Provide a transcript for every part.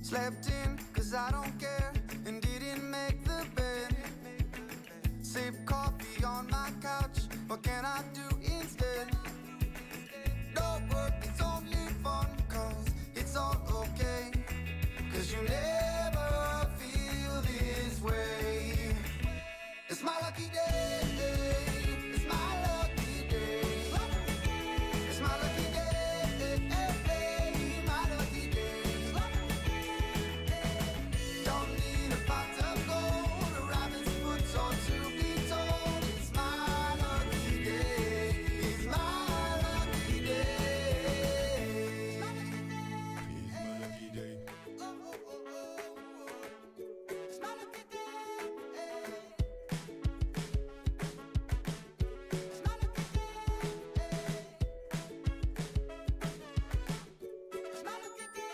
Slept in, cause I don't care, and didn't make the bed. Sip coffee on my couch, what can I do instead? No work, it's only fun, cause it's all okay. Cause you never feel this way. It's my lucky day, it's my lucky day. It's my lucky day, my lucky day. Don't need a pot of gold, a rabbit's foot or to be told. It's my lucky day, it's my lucky day. It's my lucky day. Oh, oh, oh, oh. It's my lucky day. It's my lucky day. It's my lucky day.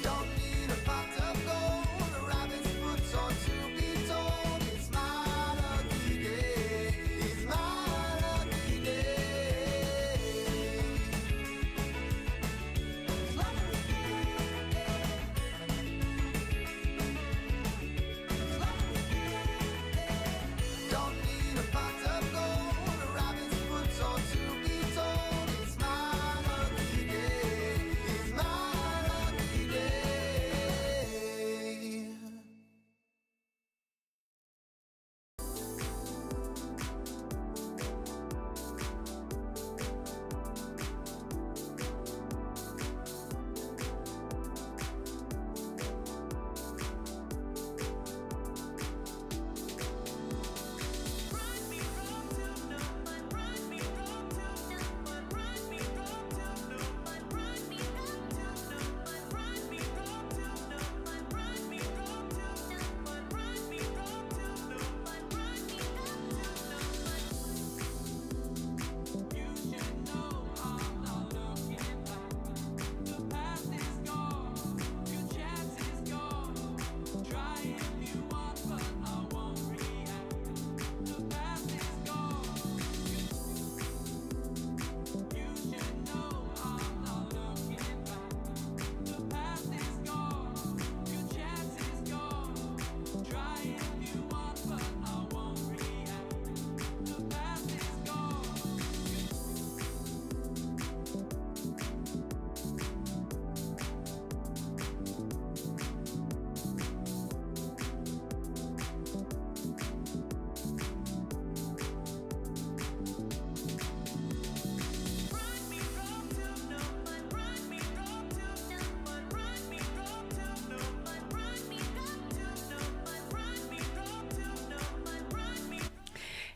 Don't need a pot of gold, a rabbit's foot or to be told. It's my lucky day. It's my lucky day. It's my lucky day. It's my lucky day. Don't need a pot of gold, a rabbit's foot or to be told. It's my lucky day. It's my lucky day.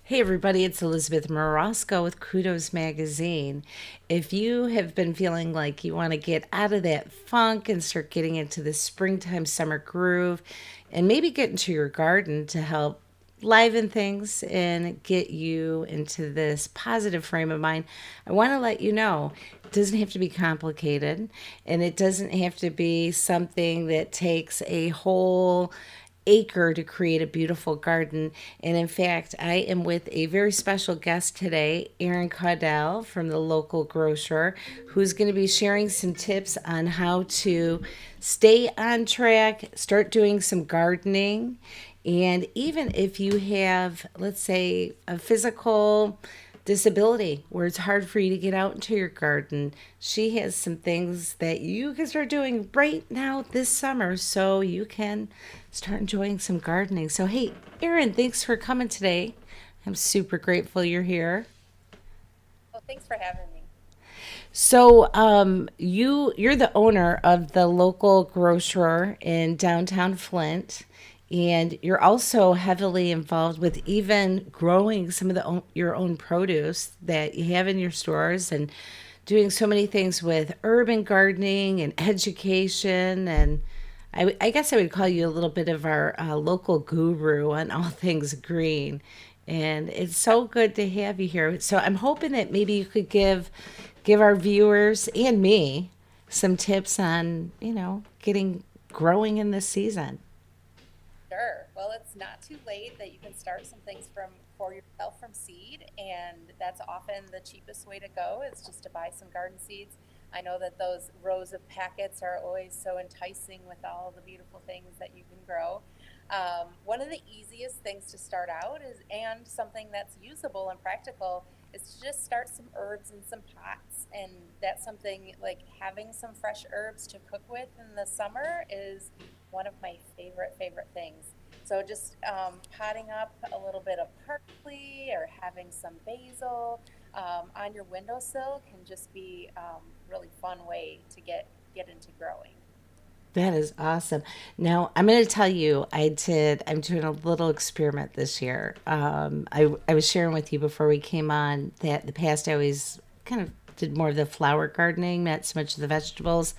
Hey everybody, it's Elizabeth Marosco with Kudos magazine. If you have been feeling like you want to get out of that funk and start getting into the springtime summer groove and maybe get into your garden to help liven things and get you into this positive frame of mind, I want to let you know it doesn't have to be complicated and it doesn't have to be something that takes a whole acre to create a beautiful garden. And in fact, I am with a very special guest today, Erin Caudell from the Local Grocer, who's going to be sharing some tips on how to stay on track, start doing some gardening. And even if you have, let's say, a physical disability where it's hard for you to get out into your garden, she has some things that you can start doing right now this summer so you can start enjoying some gardening. So hey, Erin, thanks for coming today. I'm super grateful you're here. Well, thanks for having me. So you're the owner of the Local Grocer in downtown Flint, and you're also heavily involved with even growing some of your own produce that you have in your stores and doing so many things with urban gardening and education. And I guess I would call you a little bit of our local guru on all things green. And it's so good to have you here. So I'm hoping that maybe you could give our viewers and me some tips on, getting growing in this season. Sure. Well, it's not too late that you can start some things for yourself from seed, and that's often the cheapest way to go is just to buy some garden seeds. I know that those rows of packets are always so enticing with all the beautiful things that you can grow. One of the easiest things to start out is, and something that's usable and practical, is to just start some herbs in some pots. And that's something like having some fresh herbs to cook with in the summer is one of my favorite things. So just potting up a little bit of parsley or having some basil on your windowsill can just be really fun way to get into growing. That is awesome. Now, I'm going to tell you, I'm doing a little experiment this year. I was sharing with you before we came on that the past I always kind of did more of the flower gardening, not so much the vegetables,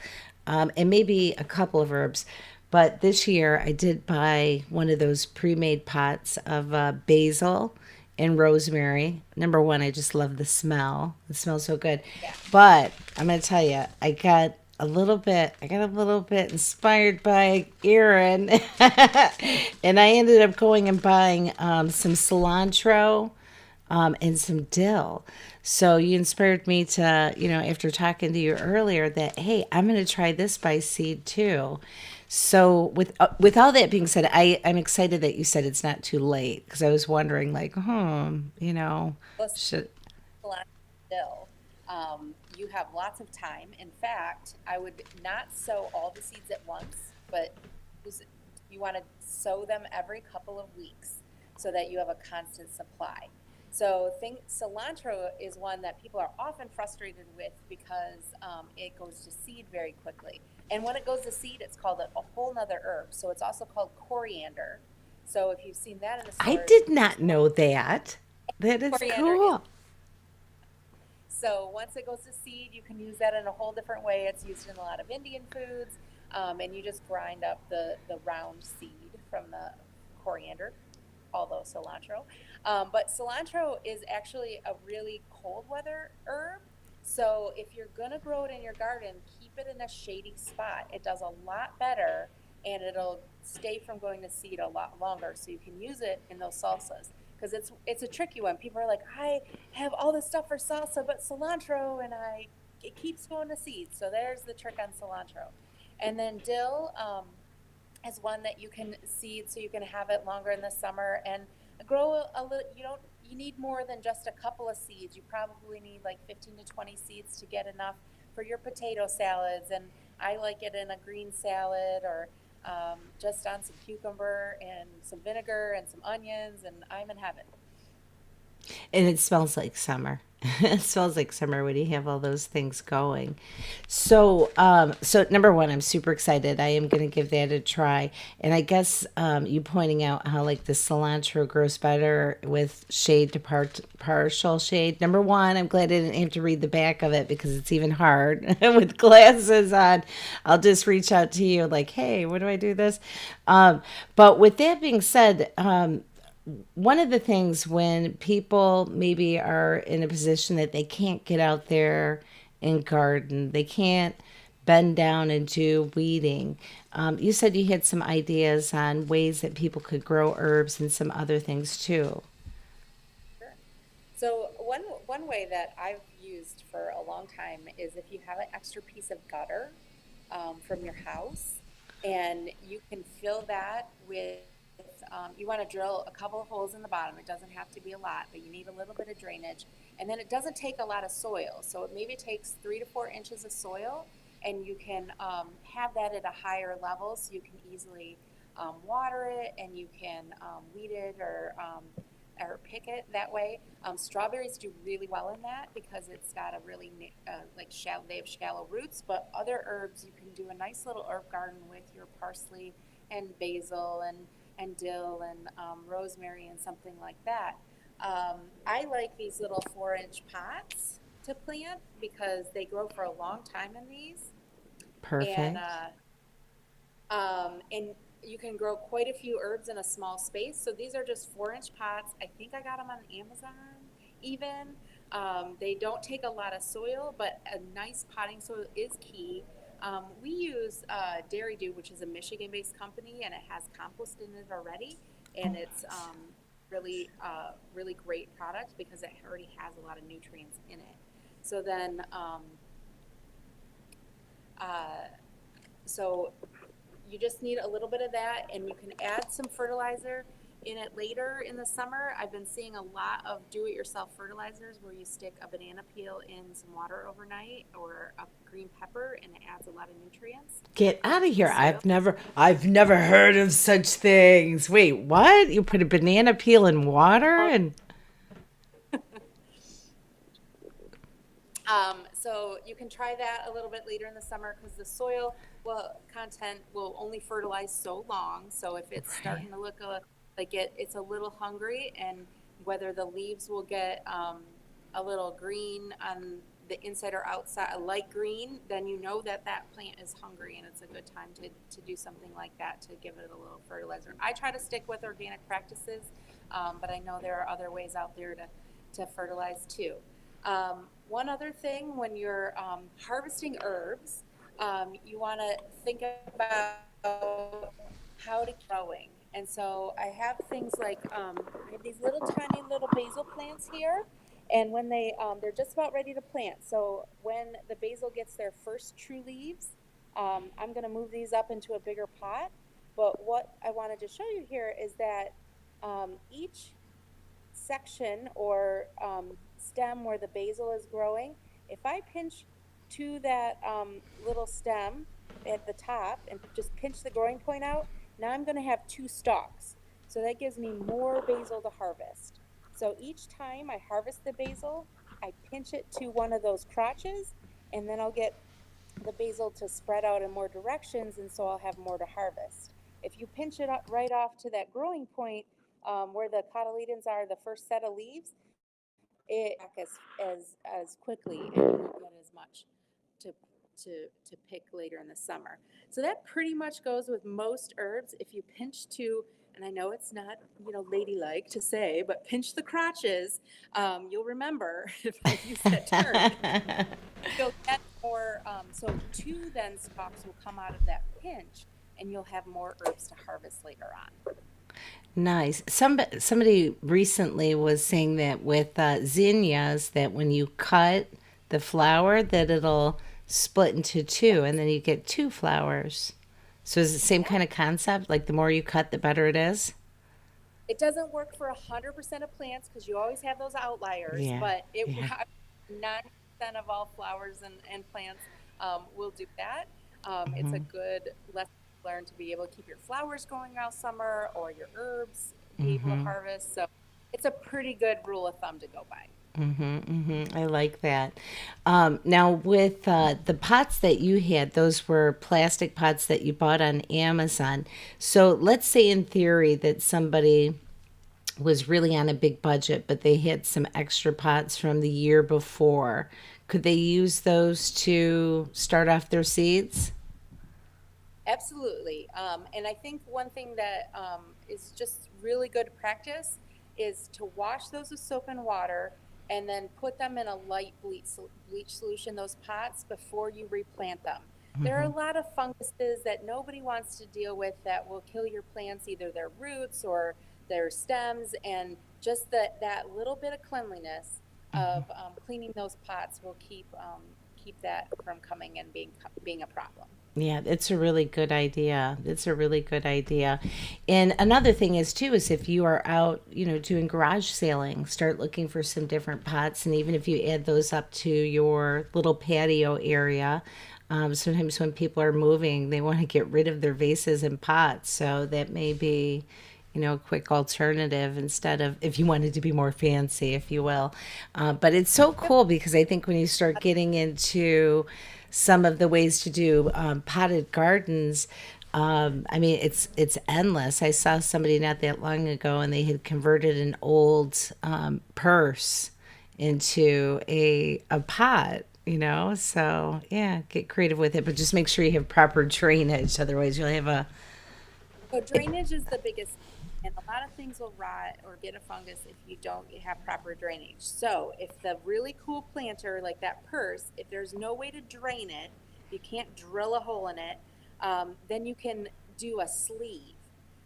and maybe a couple of herbs. But this year I did buy one of those pre-made pots of basil and rosemary. Number one, I just love the smell. It smells so good. Yeah. But I'm gonna tell you, I got a little bit inspired by Erin, and I ended up going and buying some cilantro and some dill. So you inspired me to, after talking to you earlier, that hey, I'm going to try this by seed too. So with all that being said, I'm excited that you said it's not too late because I was wondering like, Well, should cilantro dill, you have lots of time. In fact, I would not sow all the seeds at once, but you want to sow them every couple of weeks so that you have a constant supply. So think cilantro is one that people are often frustrated with because it goes to seed very quickly. And when it goes to seed, it's called a whole nother herb. So it's also called coriander. So if you've seen that in the I stores, did not know that. That is coriander is. cool. So once it goes to seed, you can use that in a whole different way. It's used in a lot of Indian foods, and you just grind up the round seed from the coriander, although cilantro. But cilantro is actually a really cold weather herb. So if you're gonna grow it in your garden, keep it in a shady spot. It does a lot better, and it'll stay from going to seed a lot longer. So you can use it in those salsas because it's a tricky one. People are like, I have all this stuff for salsa, but cilantro, and it keeps going to seed. So there's the trick on cilantro. And then dill is one that you can seed, so you can have it longer in the summer and grow a little. You need more than just a couple of seeds. You probably need like 15 to 20 seeds to get enough for your potato salads. And I like it in a green salad or just on some cucumber and some vinegar and some onions, and I'm in heaven. And it smells like summer. It smells like summer when you have all those things going. So number one, I'm super excited. I am going to give that a try. And I guess you pointing out how like the cilantro grows better with shade to partial shade. Number one, I'm glad I didn't have to read the back of it because it's even hard with glasses on. I'll just reach out to you like, hey, what do I do this? But with that being said, one of the things when people maybe are in a position that they can't get out there and garden, they can't bend down and do weeding. You said you had some ideas on ways that people could grow herbs and some other things too. Sure. So one way that I've used for a long time is if you have an extra piece of gutter from your house, and you can fill that with. You want to drill a couple of holes in the bottom. It doesn't have to be a lot, but you need a little bit of drainage. And then it doesn't take a lot of soil. So it maybe takes 3 to 4 inches of soil, and you can have that at a higher level so you can easily water it and you can weed it or pick it that way. Strawberries do really well in that because it's got a really like shallow. They have shallow roots, but other herbs you can do a nice little herb garden with your parsley and basil and dill and rosemary and something like that. I like these little 4 inch pots to plant because they grow for a long time in these, and Perfect. and you can grow quite a few herbs in a small space. So these are just 4 inch pots. I think I got them on Amazon even. They don't take a lot of soil, but a nice potting soil is key. We use Dairy Do, which is a Michigan-based company, and it has compost in it already, and it's really great product because it already has a lot of nutrients in it. So then Uh, so you just need a little bit of that, and you can add some fertilizer in it later in the summer. I've been seeing a lot of do-it-yourself fertilizers where you stick a banana peel in some water overnight or a green pepper, and it adds a lot of nutrients Get out of to the here. soil. I've never heard of such things. Wait, what? You put a banana peel in water and So you can try that a little bit later in the summer because the soil content will only fertilize so long. So if it's right. starting to look like it's a little hungry, and whether the leaves will get a little green on the inside or outside, a light green, then you know that that plant is hungry, and it's a good time to do something like that to give it a little fertilizer. I try to stick with organic practices, but I know there are other ways out there to fertilize too. One other thing, when you're harvesting herbs, you want to think about how to growing. And so I have things like I have these little tiny little basil plants here, and when they're just about ready to plant. So when the basil gets their first true leaves, I'm going to move these up into a bigger pot. But what I wanted to show you here is that each section or stem where the basil is growing, if I pinch to that little stem at the top and just pinch the growing point out, now I'm going to have two stalks. So that gives me more basil to harvest. So each time I harvest the basil, I pinch it to one of those crotches, and then I'll get the basil to spread out in more directions, and so I'll have more to harvest. If you pinch it up right off to that growing point where the cotyledons are, the first set of leaves, it as quickly, and you won't get as much to to pick later in the summer. So that pretty much goes with most herbs. If you pinch to, and I know it's not ladylike to say, but pinch the crotches, you'll remember if I use that term. You'll get more. So two then stalks will come out of that pinch, and you'll have more herbs to harvest later on. Nice. Somebody recently was saying that with zinnias, that when you cut the flower, that it'll split into two, and then you get two flowers. So is it the same Yeah. kind of concept? Like the more you cut, the better it is? It doesn't work for 100% of plants because you always have those outliers, Yeah. but it Yeah. 90% of all flowers and plants will do that. It's a good lesson to learn to be able to keep your flowers going all summer or your herbs be able to harvest. So it's a pretty good rule of thumb to go by. I like that. Now, with the pots that you had, those were plastic pots that you bought on Amazon. So let's say, in theory, that somebody was really on a big budget, but they had some extra pots from the year before. Could they use those to start off their seeds? Absolutely. And I think one thing that is just really good practice is to wash those with soap and water and then put them in a light bleach solution, those pots, before you replant them. There are a lot of funguses that nobody wants to deal with that will kill your plants, either their roots or their stems. And just that little bit of cleanliness of cleaning those pots will keep that from coming and being a problem. Yeah, it's a really good idea. It's a really good idea. And another thing is too is if you are out, doing garage sailing, start looking for some different pots, and even if you add those up to your little patio area, sometimes when people are moving, they want to get rid of their vases and pots, so that may be, a quick alternative instead of if you wanted to be more fancy, if you will. But it's so cool because I think when you start getting into some of the ways to do potted gardens, I mean, it's endless. I saw somebody not that long ago, and they had converted an old purse into a pot. So yeah, get creative with it, but just make sure you have proper drainage. Otherwise, you'll have a So drainage is the biggest, and a lot of things will rot or get a fungus if you don't have proper drainage. So if the really cool planter, like that purse, if there's no way to drain it, you can't drill a hole in it, then you can do a sleeve.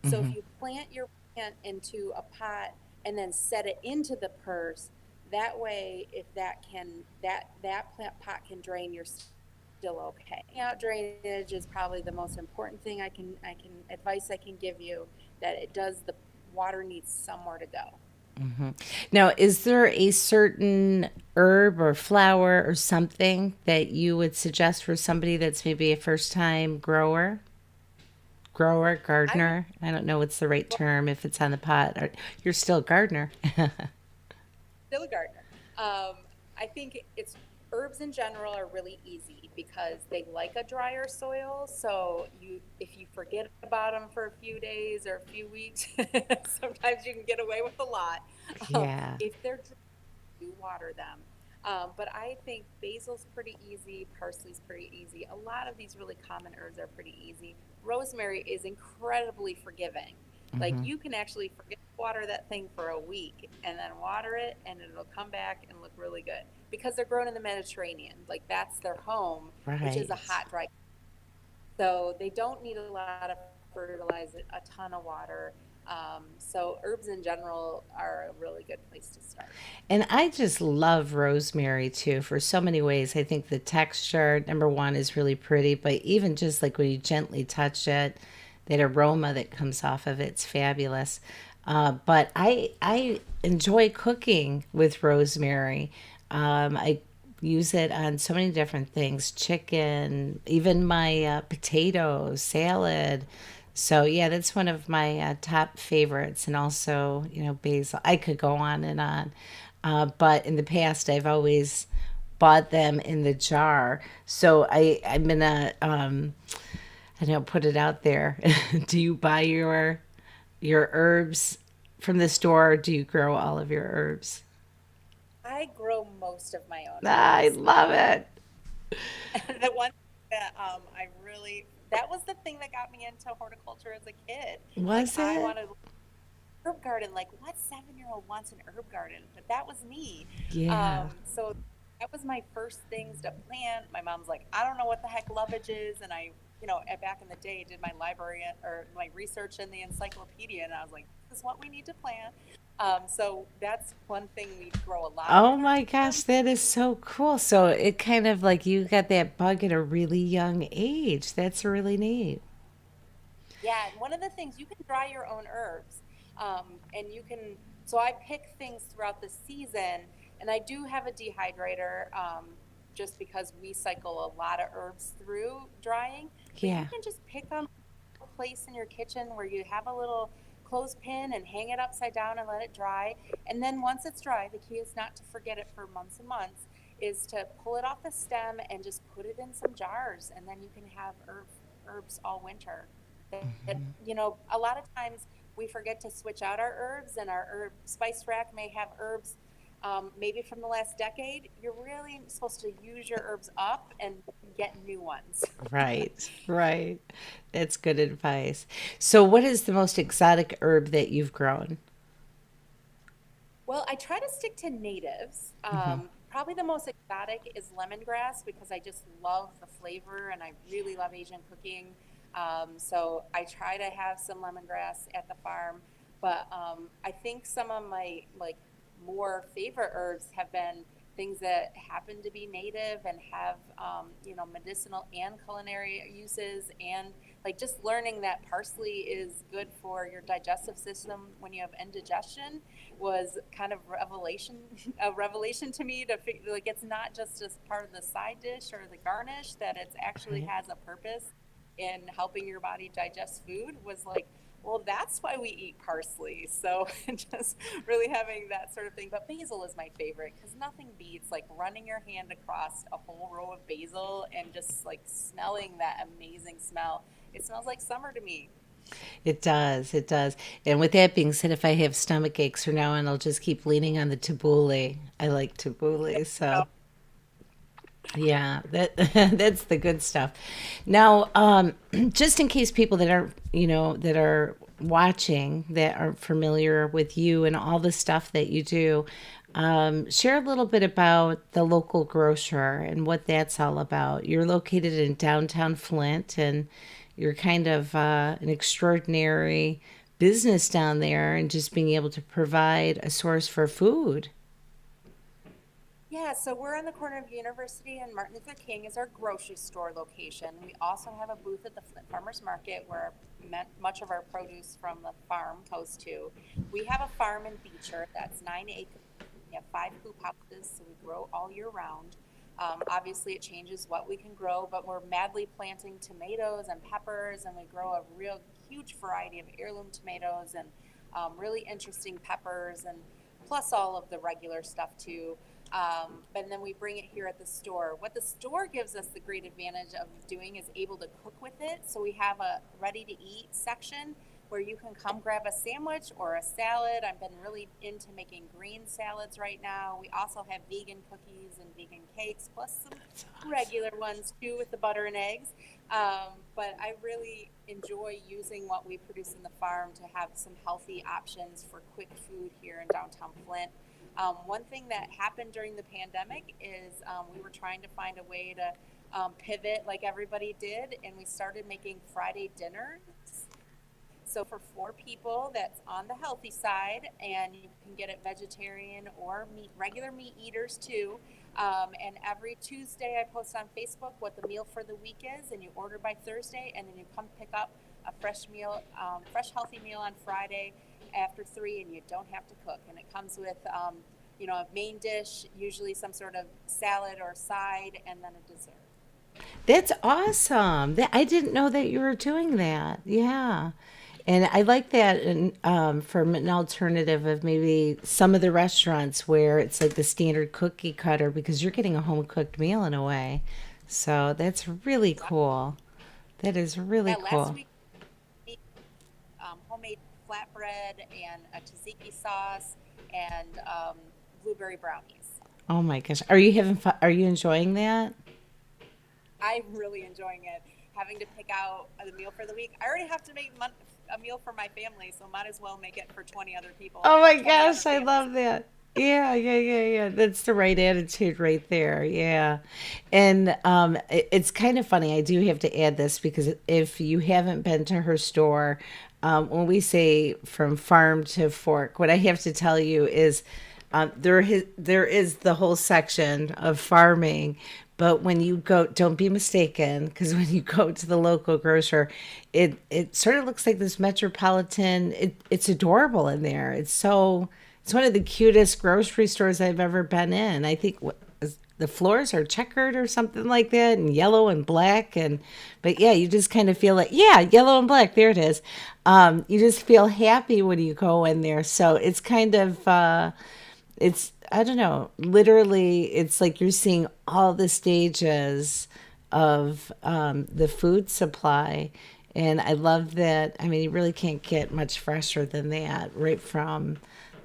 So if you plant your plant into a pot and then set it into the purse, that way, if that plant pot can drain your still okay. Out drainage is probably the most important thing I can advice I can give you, that it does, the water needs somewhere to go. Now, is there a certain herb or flower or something that you would suggest for somebody that's maybe a first time I would gardener? I don't know what's the right term if it's on the pot. Or, you're still a gardener. still a gardener. I think it's herbs in general are really easy because they like a drier soil. So if you forget about them for a few days or a few weeks, sometimes you can get away with a lot. Yeah. If they're dry, do water them. But I think basil's pretty easy, parsley's pretty easy. A lot of these really common herbs are pretty easy. Rosemary is incredibly forgiving. Like you can actually forget to water that thing for a week and then water it and it'll come back and look really good because they're grown in the Mediterranean. Like that's their home, which is a Right. hot, dry. So they don't need a lot of fertilizer, a ton of water. So herbs in general are a really good place to start. And I just love rosemary too for so many ways. I think the texture, number one, is really pretty, but even just like when you gently touch it, that aroma that comes off of it's fabulous. But I enjoy cooking with rosemary. I use it on so many different things, chicken, even my potatoes, salad. So yeah, that's one of my top favorites, and also basil. I could go on and on, but in the past I've always bought them in the jar. So I'm gonna I don't know, put it out there. Do you buy your herbs from the store? Or do you grow all of your herbs? I grow most of my own I herbs. love it. The one that I really, that was the thing that got me into horticulture as a kid. Like Was I it? wanted herb garden. Like what 7-year-old wants an herb garden? But that was me. Yeah. So that was my first things to plant. My mom's like, I don't know what the heck lovage is, and back in the day, did my library or my research in the encyclopedia, and I was like, this is what we need to plant. So that's one thing we grow a lot of Oh in our my gosh, home. that is so cool. So it kind of like you got that bug at a really young age. That's really neat. Yeah, and one of the things you can dry your own herbs, and you can. So I pick things throughout the season, and I do have a dehydrator, just because we cycle a lot of herbs through drying. But you Yeah. can just pick on a place in your kitchen where you have a little clothespin and hang it upside down and let it dry. And then once it's dry, the key is not to forget it for months and months. Is to pull it off the stem and just put it in some jars, and then you can have herbs all winter that a lot of times we forget to switch out our herbs, and our herb spice rack may have herbs, maybe from the last decade. You're really supposed to use your herbs up and get new ones. Right. Right. That's good advice. So what is the most exotic herb that you've grown? Well, I try to stick to natives. Probably the most exotic is lemongrass because I just love the flavor and I really love Asian cooking. So I try to have some lemongrass at the farm, but I think some of my like more favorite herbs have been things that happen to be native and have medicinal and culinary uses, and like just learning that parsley is good for your digestive system when you have indigestion was kind of revelation a revelation to me, to figure like it's not just as part of the side dish or the garnish, that it actually Right. has a purpose in helping your body digest food. Was like, well, that's why we eat parsley. So just really having that sort of thing. But basil is my favorite because nothing beats like running your hand across a whole row of basil and just like smelling that amazing smell. It smells like summer to me. It does. It does. And with that being said, if I have stomach aches from now on, I'll just keep leaning on the tabbouleh. I like There tabbouleh, you so yeah, that that's the good stuff. Now, just in case people that aren't, that are watching that aren't familiar with you and all the stuff that you do, share a little bit about the local grocer and what that's all about. You're located in downtown Flint, and you're kind of an extraordinary business down there, and just being able to provide a source for food. Yeah, so we're on the corner of University and Martin Luther King is our grocery store location. We also have a booth at the Flint Farmers Market where much of our produce from the farm goes to. We have a farm in Beecher that's 9 acres. We have 5 hoop houses, so we grow all year round. Obviously, it changes what we can grow, but we're madly planting tomatoes and peppers, and we grow a real huge variety of heirloom tomatoes and really interesting peppers, and plus all of the regular stuff too. And then we bring it here at the store. What the store gives us the great advantage of doing is able to cook with it. So we have a ready to eat section where you can come grab a sandwich or a salad. I've been really into making green salads right now. We also have vegan cookies and vegan cakes, plus some regular ones too with the butter and eggs. But I really enjoy using what we produce in the farm to have some healthy options for quick food here in downtown Flint. One thing that happened during the pandemic is we were trying to find a way to pivot like everybody did, and we started making Friday dinners. So for 4 people, that's on the healthy side, and you can get it vegetarian or regular meat eaters too. And every Tuesday, I post on Facebook what the meal for the week is, and you order by Thursday, and then you come pick up a fresh meal, fresh healthy meal on Friday after 3, and you don't have to cook. And it comes with, a main dish, usually some sort of salad or side, and then a dessert. That's awesome. I didn't know that you were doing that. Yeah. And I like that from an alternative of maybe some of the restaurants where it's like the standard cookie cutter because you're getting a home cooked meal in a way. So that's really cool. That is really Yeah, last cool. week we homemade flatbread and a tzatziki sauce and blueberry brownies. Oh my gosh. Are you having fun? Are you enjoying that? I'm really enjoying it. Having to pick out the meal for the week. I already have to make a meal for my family, so might as well make it for 20 other people, Oh my 20 other gosh, I families. love that. Yeah, yeah, yeah, yeah. That's the right attitude right there. Yeah. And it's kind of funny. I do have to add this because if you haven't been to her store, when we say from farm to fork, what I have to tell you is there is the whole section of farming, but when you go, don't be mistaken, because when you go to the local grocer, it sort of looks like this metropolitan. It's adorable in there. It's one of the cutest grocery stores I've ever been in. I think the floors are checkered or something like that, and yellow and black, and but yeah, you just kind of feel like yeah, yellow and black. There it is. You just feel happy when you go in there. So it's kind of it's I don't know, literally it's like you're seeing all the stages of the food supply, and I love that. I mean, you really can't get much fresher than that, right from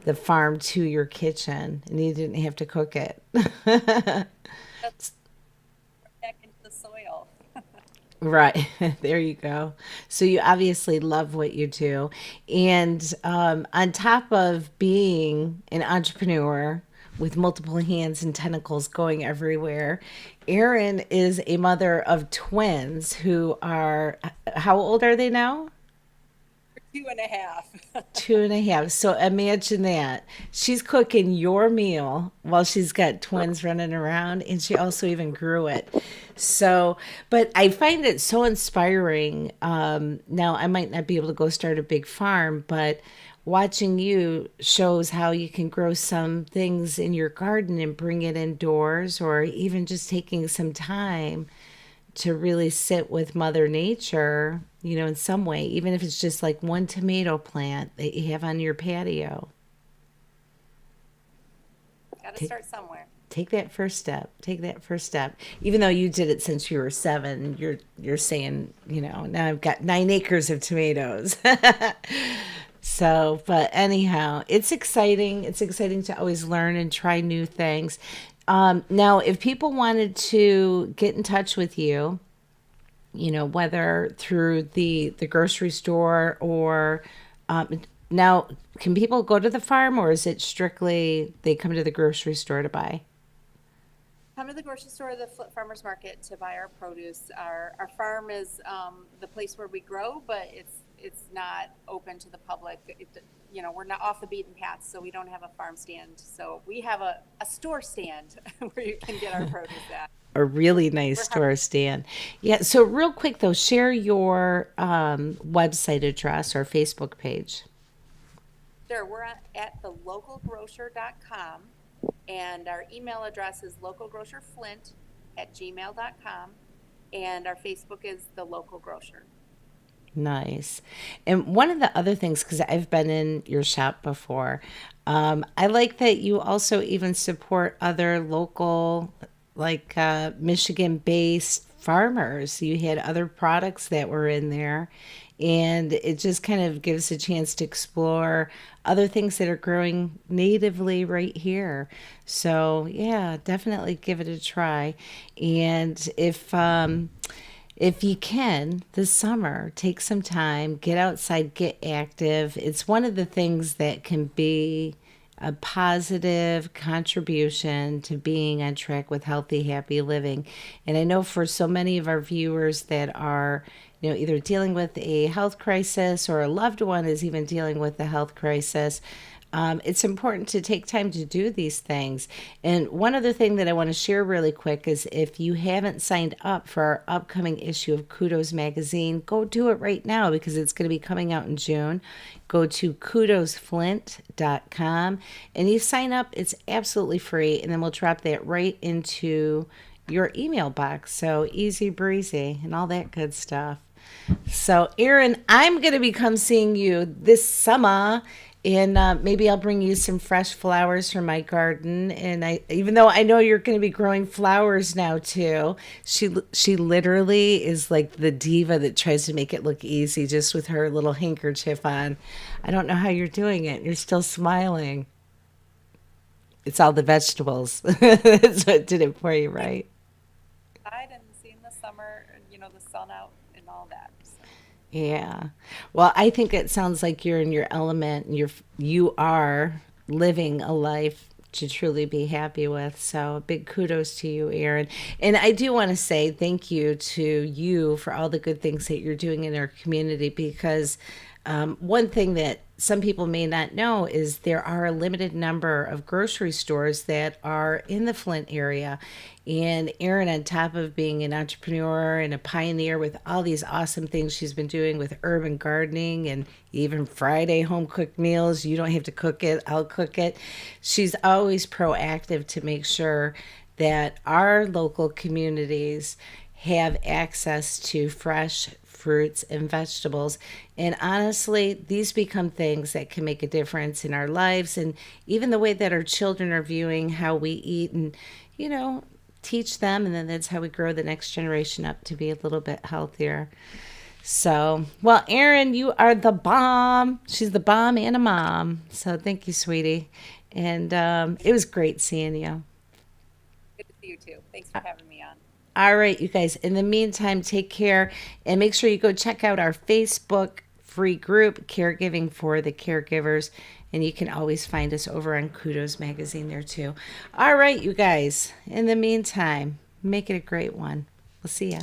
the farm to your kitchen, and you didn't have to cook it. That's back into the soil. Right. There you go. So you obviously love what you do. And on top of being an entrepreneur with multiple hands and tentacles going everywhere, Erin is a mother of twins who are, how old are they now? 2.5. 2.5. So imagine that. She's cooking your meal while she's got twins running around, and she also even grew it. So, but I find it so inspiring. Now, I might not be able to go start a big farm, but watching you shows how you can grow some things in your garden and bring it indoors, or even just taking some time to really sit with Mother Nature, in some way, even if it's just like one tomato plant that you have on your patio. Got to Take, start somewhere. take that first step. Take that first step. Even though you did it since you were 7, you're saying, now I've got 9 acres of tomatoes. So, but anyhow, it's exciting. It's exciting to always learn and try new things. Now, if people wanted to get in touch with you, whether through the grocery store or now, can people go to the farm or is it strictly they come to the grocery store to buy? Come to the grocery store or the farmers market to buy our produce. Our farm is the place where we grow, but it's not open to the public. We're not off the beaten path, so we don't have a farm stand. So we have a store stand where you can get our produce at. A really nice We're store stand. Yeah. So real quick though, share your website address or Facebook page. Sure, we're at thelocalgrocer.com, and our email address is localgrocerflint@gmail.com, and our Facebook is The Local Grocer. Nice. And one of the other things, because I've been in your shop before, I like that you also even support other local, like Michigan-based farmers. You had other products that were in there, and it just kind of gives a chance to explore other things that are growing natively right here. So yeah, definitely give it a try. And if you can, this summer, take some time, get outside, get active. It's one of the things that can be a positive contribution to being on track with healthy, happy living. And I know for so many of our viewers that are, either dealing with a health crisis or a loved one is even dealing with a health crisis, it's important to take time to do these things. And one other thing that I want to share really quick is if you haven't signed up for our upcoming issue of Kudos magazine, go do it right now because it's going to be coming out in June. Go to kudosflint.com and you sign up. It's absolutely free. And then we'll drop that right into your email box. So easy breezy and all that good stuff. So Erin, I'm going to be come seeing you this summer. And maybe I'll bring you some fresh flowers from my garden. And even though I know you're going to be growing flowers now too, she literally is like the diva that tries to make it look easy just with her little handkerchief on. I don't know how you're doing it. You're still smiling. It's all the vegetables. That's what did it for you, right? And seeing the summer, the sun out and all that. So. Yeah. Well, I think it sounds like you're in your element and you are living a life to truly be happy with. So big kudos to you, Erin. And I do want to say thank you to you for all the good things that you're doing in our community because one thing that some people may not know is there are a limited number of grocery stores that are in the Flint area. And Erin, on top of being an entrepreneur and a pioneer with all these awesome things she's been doing with urban gardening and even Friday home cooked meals, you don't have to cook it, I'll cook it. She's always proactive to make sure that our local communities have access to fresh fruits and vegetables. And honestly, these become things that can make a difference in our lives and even the way that our children are viewing how we eat and, teach them. And then that's how we grow the next generation up to be a little bit healthier. So, well, Erin, you are the bomb. She's the bomb and a mom. So thank you, sweetie. And it was great seeing you. Good to see you too. Thanks for having me on. All right, you guys. In the meantime, take care and make sure you go check out our Facebook free group, Caregiving for the Caregivers. And you can always find us over on Kudos Magazine there too. All right, you guys. In the meantime, make it a great one. We'll see ya.